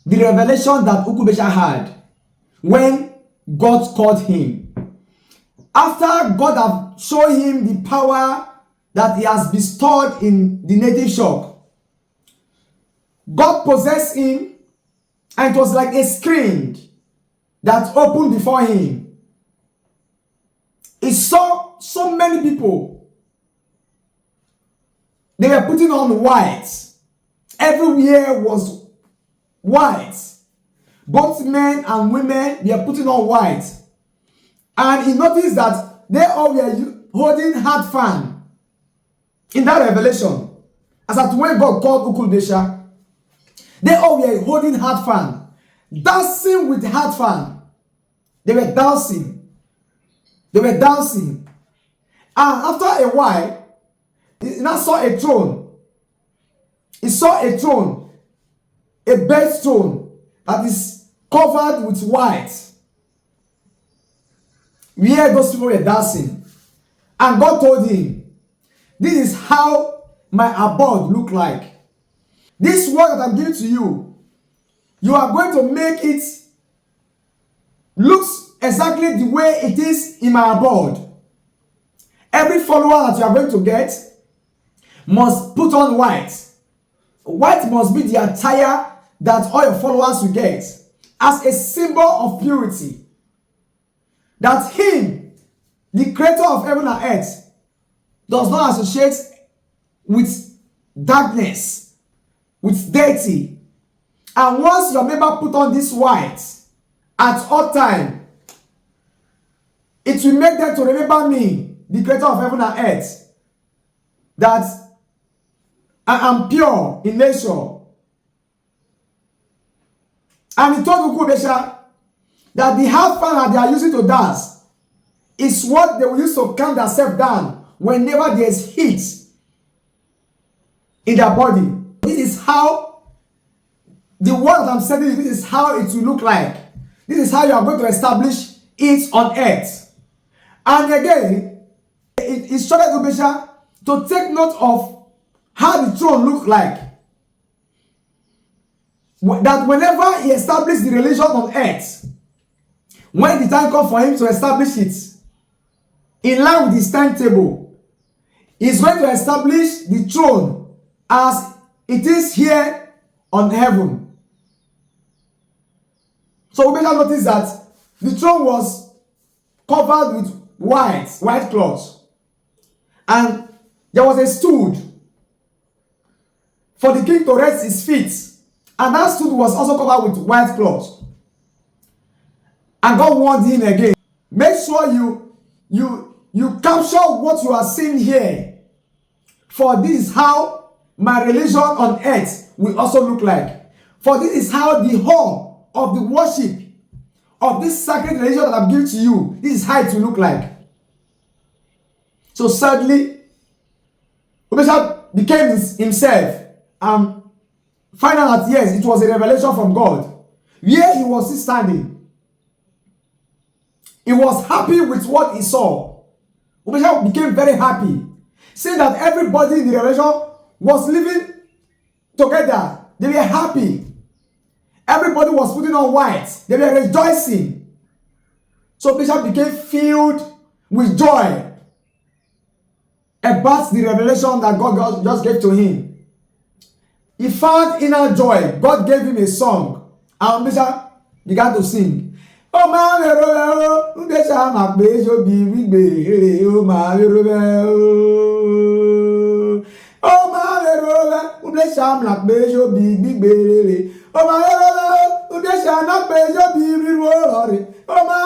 the revelation that UBIESHA had when God called him. After God have shown him the power that he has bestowed in the native shop, God possessed him, and it was like a screen that opened before him. He saw so many people. They were putting on white. Everywhere was white. Both men and women, they are putting on white. And he noticed that they all were holding hard fan in that revelation. As at when God called UBIESHA, they all were holding hard fan, dancing with hard fan. They were dancing. They were dancing. And after a while, he now saw a throne. He saw a throne, a bed throne that is covered with white, where those people were dancing. And God told him, this is how my abode look like. This word that I'm giving to you, you are going to make it looks exactly the way it is in my abode. Every follower that you are going to get must put on white. White must be the attire that all your followers will get as a symbol of purity. That him, the creator of heaven and earth, does not associate with darkness, with dirty. And once your member put on this white at all time, it will make them to remember me, the creator of heaven and earth, that I am pure in nature. And he told UBIESHA that the half fan that they are using to dance is what they will use to calm themselves down whenever there is heat in their body. This is how the word that I'm sending you, this is how it will look like. This is how you are going to establish it on earth. And again, it instructed UBIESHA to take note of how the throne looked like. That whenever he established the religion on earth, when the time comes for him to establish it in line with his timetable, he's going to establish the throne as it is here on heaven. So UBIESHA noticed that the throne was covered with white cloth, and there was a stool for the king to rest his feet, and that stool was also covered with white cloth. And God warned him again, make sure you capture what you are seeing here, for this is how my religion on earth will also look like. For this is how the hall of the worship of this sacred religion that I'm giving to you, this is how it will look like. So sadly, UBIESHA became himself and find out that yes, it was a revelation from God. Where he was standing, he was happy with what he saw. UBIESHA became very happy, seeing that everybody in the revelation was living together. They were happy. Everybody was putting on white. They were rejoicing. So UBIESHA became filled with joy about the revelation that God just gave to him. He found inner joy. God gave him a song, and UBIESHA began to sing. Oh my UBIESHA ma bejo bi wigbe oh my oh my UBIESHA ma bejo bi wigbe oh my UBIESHA na bejo bi rirore oh my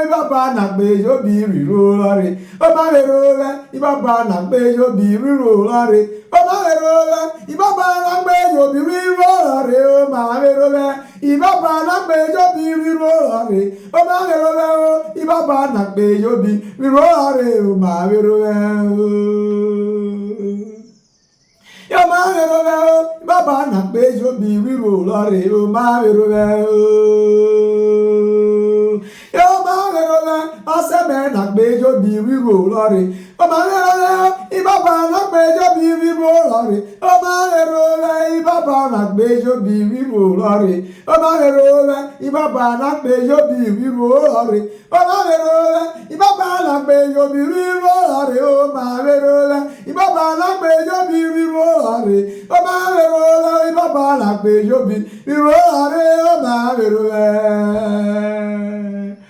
ibaba na bejo bi rirore oh my ibaba na bejo bi rirore oh my ibaba na bejo bi rirore oh my ibaba na bejo bi rirore oh my ibaba na bejo bi rirore oh my yo ma baba na bejo bi riro lore o ma yo ma ase me na bejo bi wiro lori. Omalero ibaba na bejo bi wiro lori. Omalero ibaba na bejo bi wiro lori. Omalero ibaba na bejo bi wiro lori. Omalero ibaba na bejo bi wiro lori. Omalero ibaba na bejo bi wiro lori. Omalero ibaba na bejo bi wiro lori. Omalero.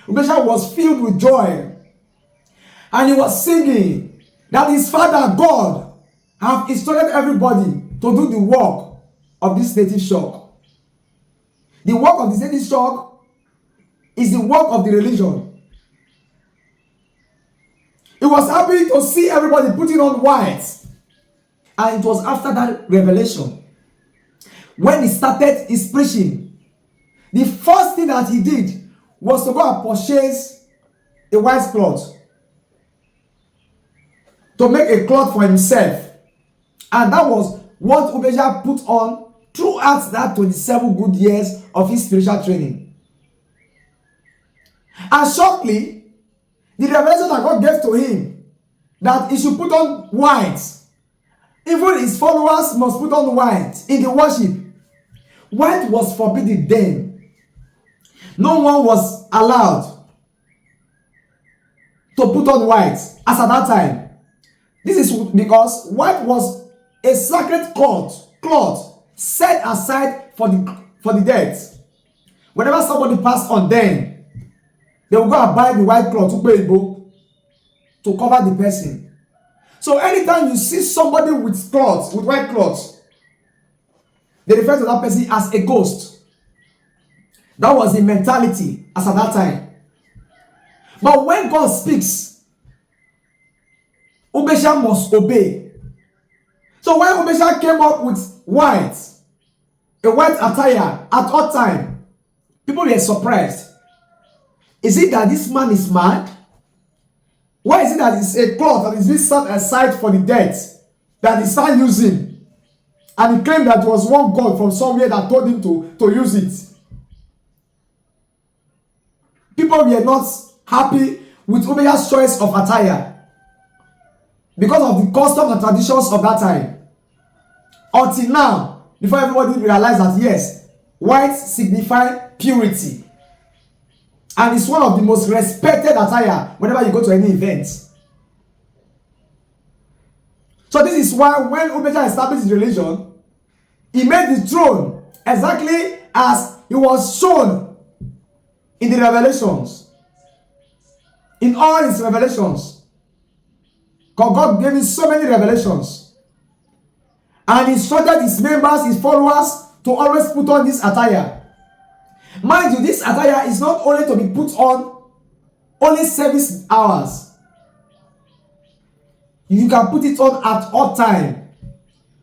UBIESHA was filled with joy, and he was singing that his father God have instructed everybody to do the work of this native shock. The work of this native shock is the work of the religion. He was happy to see everybody putting on white, and it was after that revelation when he started his preaching. The first thing that he did was to go and purchase a white cloth to make a cloth for himself, and that was what UBIESHA put on throughout that 27 good years of his spiritual training. And shortly, the revelation that God gave to him that he should put on white, even his followers must put on white in the worship. White was forbidden then. No one was allowed to put on white as at that time. This is because white was a sacred cloth set aside for the dead. Whenever somebody passed on, then they will go and buy the white cloth to cover the person. So anytime you see somebody with white cloth, they refer to that person as a ghost. That was the mentality as at that time. But when God speaks, UBIESHA must obey. So when UBIESHA came up with a white attire at all time, people were surprised. Is it that this man is mad? Why is it that it's a cloth that is being set aside for the dead that he started using? And he claimed that it was one God from somewhere that told him to use it. People were not happy with UBIESHA's choice of attire because of the customs and traditions of that time. Until now, before everybody realized that yes, white signifies purity. And it's one of the most respected attire whenever you go to any event. So this is why when UBIESHA established his religion, he made the throne exactly as he was shown in the revelations. In all his revelations. God gave him so many revelations. And he instructed his members, his followers, to always put on this attire. Mind you, this attire is not only to be put on only service hours. You can put it on at all time.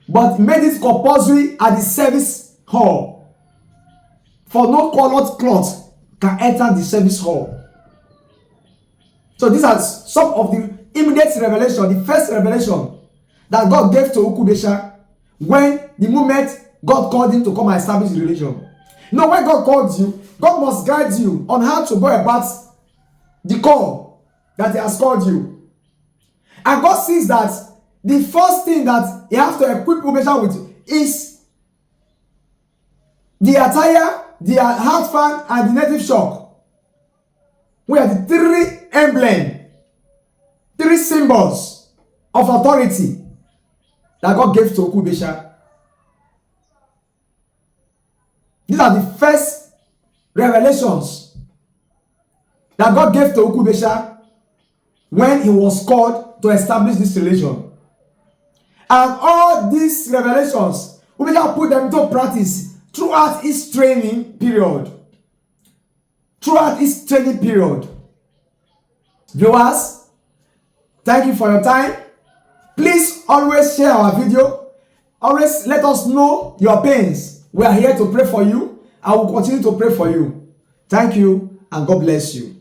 But made it compulsory at the service hall. For no colored cloth can enter the service hall. So these are some of the immediate revelation, the first revelation that God gave to UBIESHA when the moment God called him to come and establish the religion. Now when God calls you, God must guide you on how to go about the call that he has called you. And God sees that the first thing that he has to equip UBIESHA with is the attire, the heart fan, and the native shock. We are the three emblems, three symbols of authority that God gave to UBIESHA. These are the first revelations that God gave to UBIESHA when he was called to establish this religion. And all these revelations, UBIESHA put them into practice throughout his training period. Viewers, thank you for your time. Please always share our video. Always let us know your pains. We are here to pray for you. I will continue to pray for you. Thank you and God bless you.